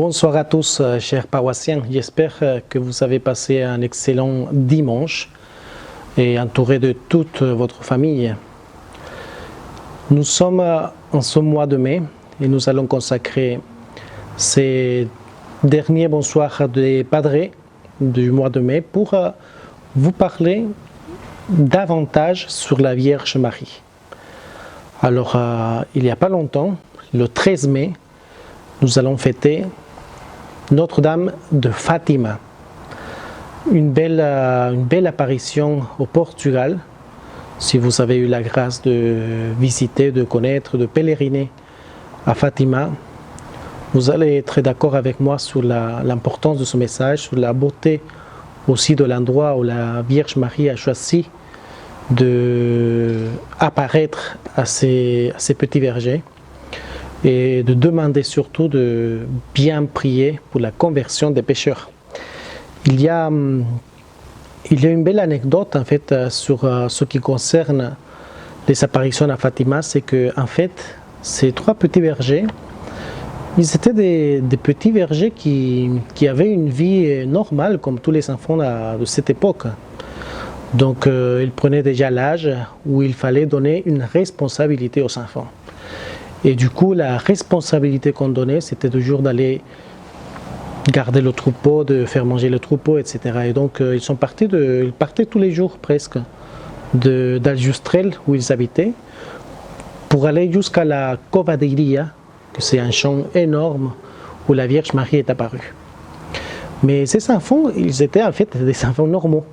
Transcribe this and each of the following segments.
Bonsoir à tous, chers paroissiens. J'espère que vous avez passé un excellent dimanche et entouré de toute votre famille. Nous sommes en ce mois de mai et nous allons consacrer ces derniers bonsoirs des padres du mois de mai pour vous parler davantage sur la Vierge Marie. Alors, il n'y a pas longtemps, le 13 mai, nous allons fêter Notre-Dame de Fatima, une belle apparition au Portugal. Si vous avez eu la grâce de visiter, de connaître, de pèleriner à Fatima, vous allez être d'accord avec moi sur l'importance de ce message, sur la beauté aussi de l'endroit où la Vierge Marie a choisi d'apparaître à ces petits vergers, et de demander surtout de bien prier pour la conversion des pécheurs. Il y a une belle anecdote en fait sur ce qui concerne les apparitions à Fatima, c'est que en fait ces trois petits vergers, ils étaient des petits vergers qui avaient une vie normale comme tous les enfants de cette époque. Donc ils prenaient déjà l'âge où il fallait donner une responsabilité aux enfants. Et du coup, la responsabilité qu'on donnait, c'était toujours d'aller garder le troupeau, de faire manger le troupeau, etc. Et donc, ils partaient tous les jours presque d'Aljustrel, où ils habitaient, pour aller jusqu'à la Covadeiria, que c'est un champ énorme où la Vierge Marie est apparue. Mais ces enfants, ils étaient en fait des enfants normaux.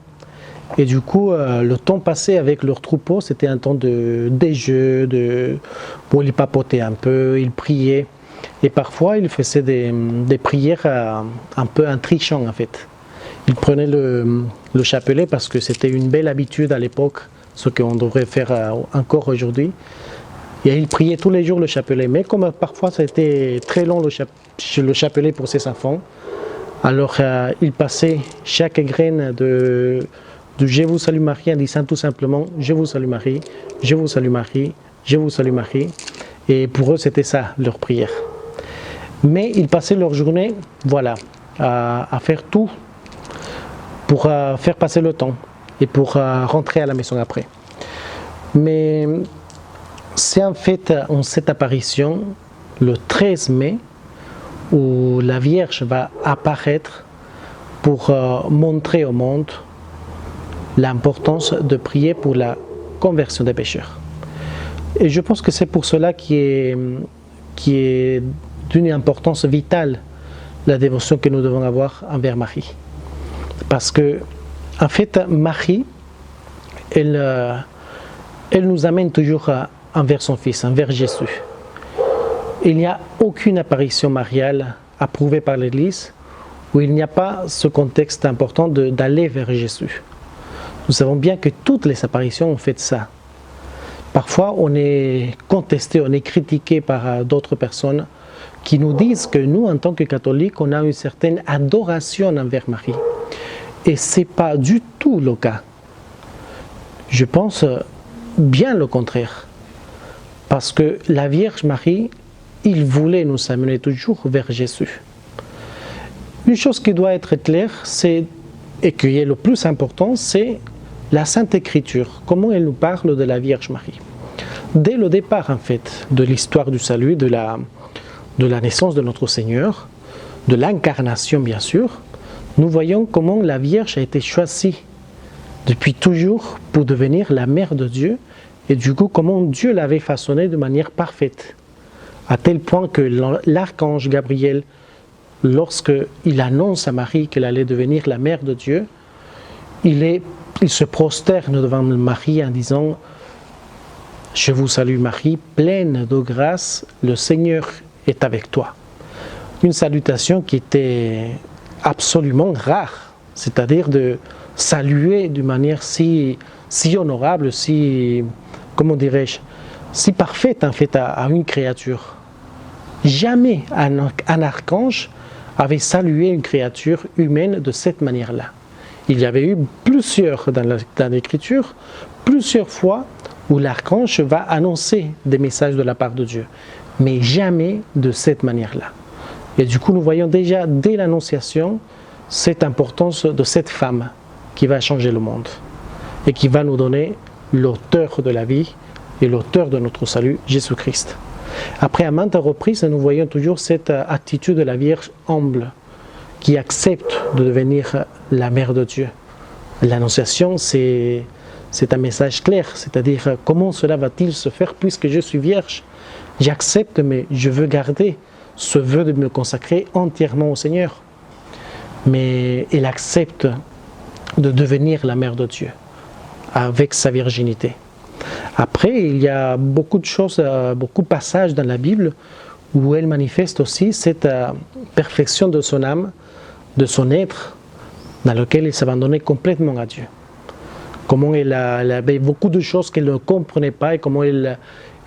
Et du coup, le temps passé avec leur troupeau, c'était un temps des jeux, où ils papotaient un peu, ils priaient. Et parfois, ils faisaient des prières un peu en trichant, en fait. Ils prenaient le chapelet parce que c'était une belle habitude à l'époque, ce qu'on devrait faire encore aujourd'hui. Et ils priaient tous les jours le chapelet. Mais comme parfois, c'était très long le chapelet pour ces enfants, alors ils passaient chaque graine de Je vous salue Marie en disant tout simplement Je vous salue Marie, je vous salue Marie, je vous salue Marie. Et pour eux, c'était ça leur prière. Mais ils passaient leur journée, à faire tout pour faire passer le temps et pour rentrer à la maison après. Mais c'est en fait en cette apparition, le 13 mai, où la Vierge va apparaître pour montrer au monde l'importance de prier pour la conversion des pécheurs. Et je pense que c'est pour cela qui est d'une importance vitale la dévotion que nous devons avoir envers Marie. Parce que, en fait, Marie, elle nous amène toujours envers son Fils, envers Jésus. Il n'y a aucune apparition mariale approuvée par l'Église où il n'y a pas ce contexte important d'aller vers Jésus. Nous savons bien que toutes les apparitions ont fait ça. Parfois, on est contesté, on est critiqué par d'autres personnes qui nous disent que nous, en tant que catholiques, on a une certaine adoration envers Marie. Et ce n'est pas du tout le cas. Je pense bien le contraire. Parce que la Vierge Marie, il voulait nous amener toujours vers Jésus. Une chose qui doit être claire, et qui est le plus important, c'est la Sainte Écriture, comment elle nous parle de la Vierge Marie. Dès le départ, en fait, de l'histoire du salut, de la naissance de notre Seigneur, de l'incarnation, bien sûr, nous voyons comment la Vierge a été choisie depuis toujours pour devenir la mère de Dieu, et du coup, comment Dieu l'avait façonnée de manière parfaite, à tel point que l'archange Gabriel, lorsqu'il annonce à Marie qu'elle allait devenir la mère de Dieu, il se prosterne devant Marie en disant « Je vous salue Marie, pleine de grâce, le Seigneur est avec toi ». Une salutation qui était absolument rare, c'est-à-dire de saluer d'une manière si honorable, si parfaite en fait à une créature. Jamais un archange avait salué une créature humaine de cette manière-là. Il y avait eu plusieurs dans l'Écriture, plusieurs fois où l'archange va annoncer des messages de la part de Dieu, mais jamais de cette manière-là. Et du coup, nous voyons déjà dès l'Annonciation cette importance de cette femme qui va changer le monde et qui va nous donner l'auteur de la vie et l'auteur de notre salut, Jésus-Christ. Après, à maintes reprises, nous voyons toujours cette attitude de la Vierge humble qui accepte de devenir la mère de Dieu. L'Annonciation, c'est un message clair, c'est-à-dire comment cela va-t-il se faire puisque je suis vierge? J'accepte, mais je veux garder ce vœu de me consacrer entièrement au Seigneur. Mais elle accepte de devenir la mère de Dieu avec sa virginité. Après, il y a beaucoup de choses, beaucoup de passages dans la Bible où elle manifeste aussi cette perfection de son âme, de son être, dans lequel elle s'abandonnait complètement à Dieu. Comment elle avait beaucoup de choses qu'elle ne comprenait pas et comment elle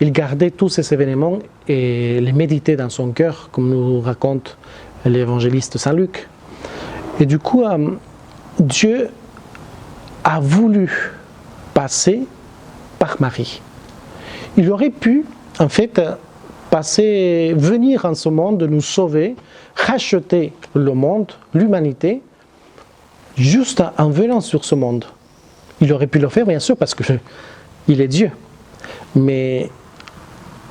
gardait tous ces événements et les méditait dans son cœur, comme nous raconte l'évangéliste Saint Luc. Et du coup, Dieu a voulu passer par Marie. Il aurait pu, en fait, venir en ce monde, nous sauver, racheter le monde, l'humanité, juste en venant sur ce monde. Il aurait pu le faire, bien sûr, parce qu'il est Dieu. Mais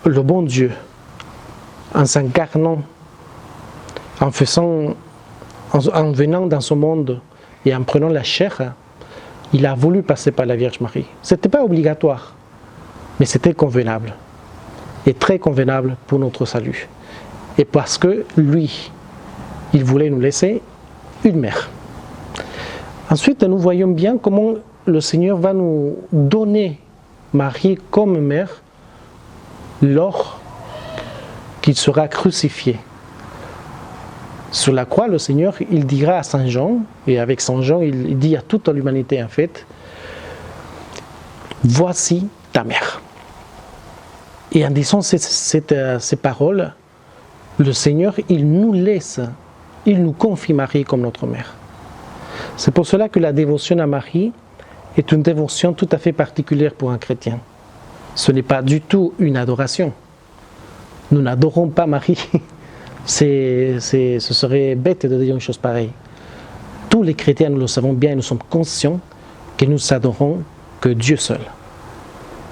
le bon Dieu, en s'incarnant, en venant dans ce monde et en prenant la chair, il a voulu passer par la Vierge Marie. Ce n'était pas obligatoire, mais c'était convenable. Et très convenable pour notre salut. Et parce que lui, il voulait nous laisser une mère. Ensuite, nous voyons bien comment le Seigneur va nous donner Marie comme mère lors qu'il sera crucifié. Sur la croix, le Seigneur, il dira à Saint Jean, et avec Saint Jean, il dit à toute l'humanité en fait, « Voici ta mère ». Et en disant ces paroles, le Seigneur, il nous laisse, il nous confie Marie comme notre mère. C'est pour cela que la dévotion à Marie est une dévotion tout à fait particulière pour un chrétien. Ce n'est pas du tout une adoration. Nous n'adorons pas Marie. Ce serait bête de dire une chose pareille. Tous les chrétiens, nous le savons bien et nous sommes conscients que nous adorons que Dieu seul.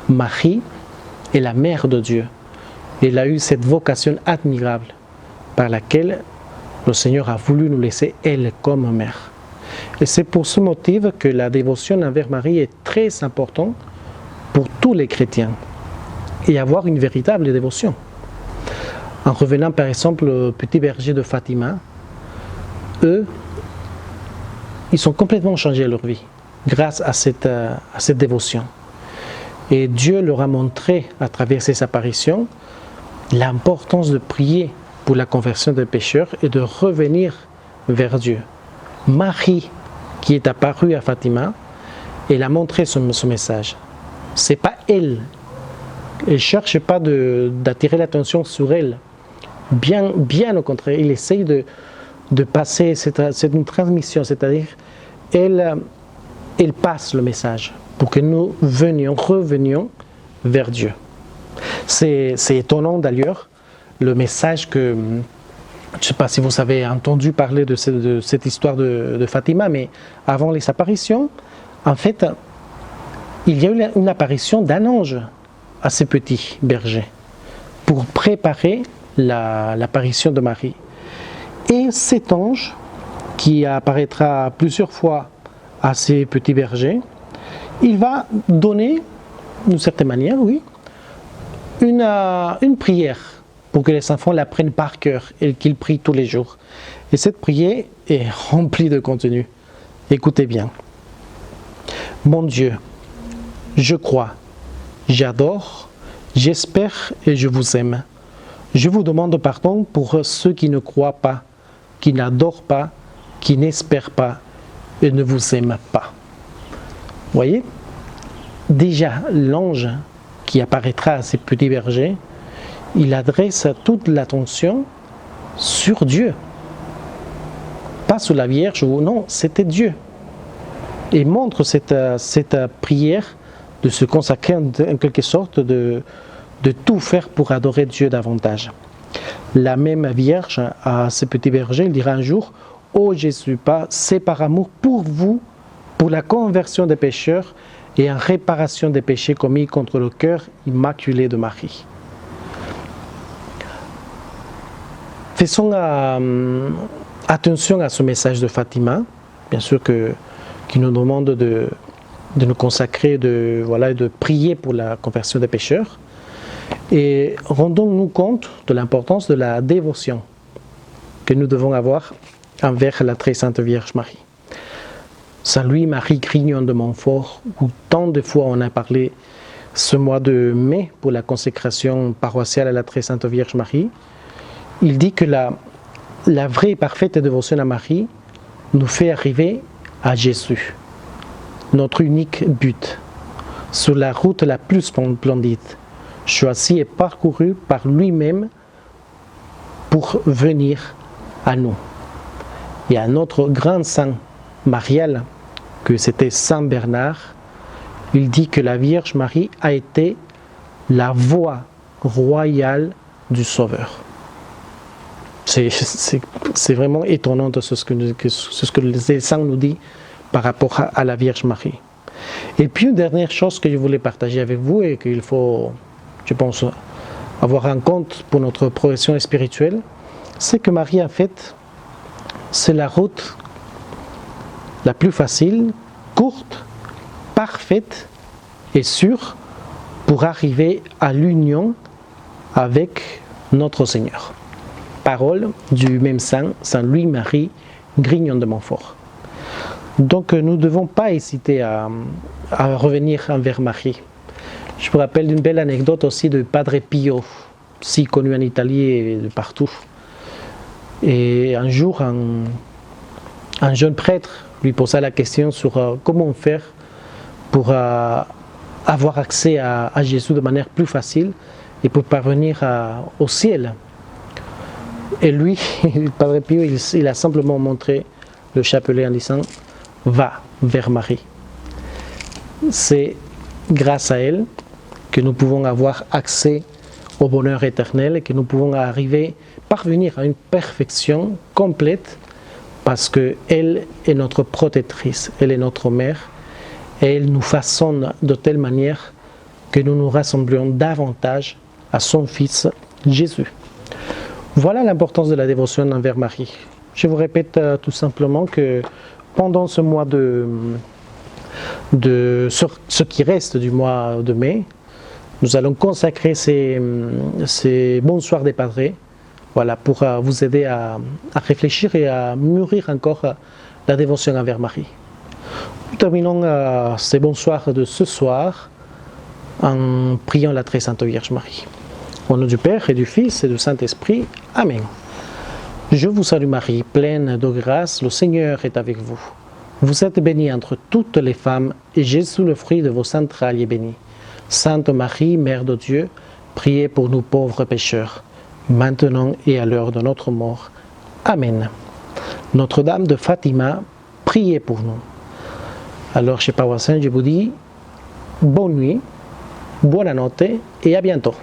Marie est la mère de Dieu. Elle a eu cette vocation admirable par laquelle le Seigneur a voulu nous laisser elle comme mère. Et c'est pour ce motif que la dévotion envers Marie est très importante pour tous les chrétiens et avoir une véritable dévotion. En revenant par exemple au petit berger de Fatima, eux, ils sont complètement changés leur vie grâce à cette dévotion. Et Dieu leur a montré à travers ces apparitions l'importance de prier pour la conversion des pécheurs et de revenir vers Dieu. Marie, qui est apparue à Fatima, elle a montré ce message. Ce n'est pas elle. Elle ne cherche pas d'attirer l'attention sur elle. Bien au contraire, il essaye de passer, c'est une transmission, c'est-à-dire elle passe le message pour que nous revenions vers Dieu. C'est étonnant d'ailleurs, le message que, je ne sais pas si vous avez entendu parler de cette histoire de Fatima, mais avant les apparitions, en fait, il y a eu une apparition d'un ange à ces petits bergers pour préparer l'apparition de Marie. Et cet ange, qui apparaîtra plusieurs fois à ces petits bergers, il va donner, d'une certaine manière, oui, une prière pour que les enfants la prennent par cœur et qu'ils prient tous les jours. Et cette prière est remplie de contenu. Écoutez bien. Mon Dieu, je crois, j'adore, j'espère et je vous aime. Je vous demande pardon pour ceux qui ne croient pas, qui n'adorent pas, qui n'espèrent pas et ne vous aiment pas. Vous voyez, déjà l'ange qui apparaîtra à ces petits bergers, il adresse toute l'attention sur Dieu. Pas sur la Vierge, ou non, c'était Dieu. Et montre cette prière de se consacrer en quelque sorte, de tout faire pour adorer Dieu davantage. La même Vierge à ce petit berger, il dira un jour, « Ô Jésus, c'est par amour pour vous, pour la conversion des pécheurs et en réparation des péchés commis contre le cœur immaculé de Marie. » Faisons attention à ce message de Fatima, bien sûr qui nous demande de nous consacrer, de prier pour la conversion des pécheurs. Et rendons-nous compte de l'importance de la dévotion que nous devons avoir envers la très sainte Vierge Marie. Saint Louis-Marie Grignon de Montfort, où tant de fois on a parlé ce mois de mai pour la consécration paroissiale à la très sainte Vierge Marie, il dit que la vraie et parfaite dévotion à Marie nous fait arriver à Jésus, notre unique but, sur la route la plus splendide, choisie et parcourue par lui-même pour venir à nous. Et à notre grand saint marial, que c'était Saint Bernard, il dit que la Vierge Marie a été la voix royale du Sauveur. C'est vraiment étonnant de ce que les saints nous disent par rapport à la Vierge Marie. Et puis une dernière chose que je voulais partager avec vous et qu'il faut, je pense, avoir en compte pour notre progression spirituelle, c'est que Marie, en fait, c'est la route la plus facile, courte, parfaite et sûre pour arriver à l'union avec notre Seigneur. Parole du même saint, Saint Louis-Marie Grignon de Montfort. Donc nous ne devons pas hésiter à revenir envers Marie. Je me rappelle d'une belle anecdote aussi de Padre Pio, si connu en Italie et de partout. Et un jour, un jeune prêtre lui posa la question sur comment faire pour avoir accès à Jésus de manière plus facile et pour parvenir au ciel. Et lui, Padre Pio, il a simplement montré le chapelet en disant « Va vers Marie ». C'est grâce à elle que nous pouvons avoir accès au bonheur éternel et que nous pouvons parvenir à une perfection complète parce qu'elle est notre protectrice, elle est notre mère et elle nous façonne de telle manière que nous nous rassemblions davantage à son Fils Jésus. Voilà l'importance de la dévotion envers Marie. Je vous répète tout simplement que pendant ce mois ce qui reste du mois de mai, nous allons consacrer ces bons soirs des Padres, voilà, pour vous aider à réfléchir et à mûrir encore la dévotion envers Marie. Nous terminons ces bons soirs de ce soir en priant la très sainte Vierge Marie. Au nom du Père et du Fils et du Saint-Esprit. Amen. Je vous salue Marie, pleine de grâce, le Seigneur est avec vous. Vous êtes bénie entre toutes les femmes, et Jésus, le fruit de vos entrailles, est béni. Sainte Marie, Mère de Dieu, priez pour nous pauvres pécheurs, maintenant et à l'heure de notre mort. Amen. Notre-Dame de Fatima, priez pour nous. Alors, chez Paroissien, je vous dis bonne nuit, buonanotte et à bientôt.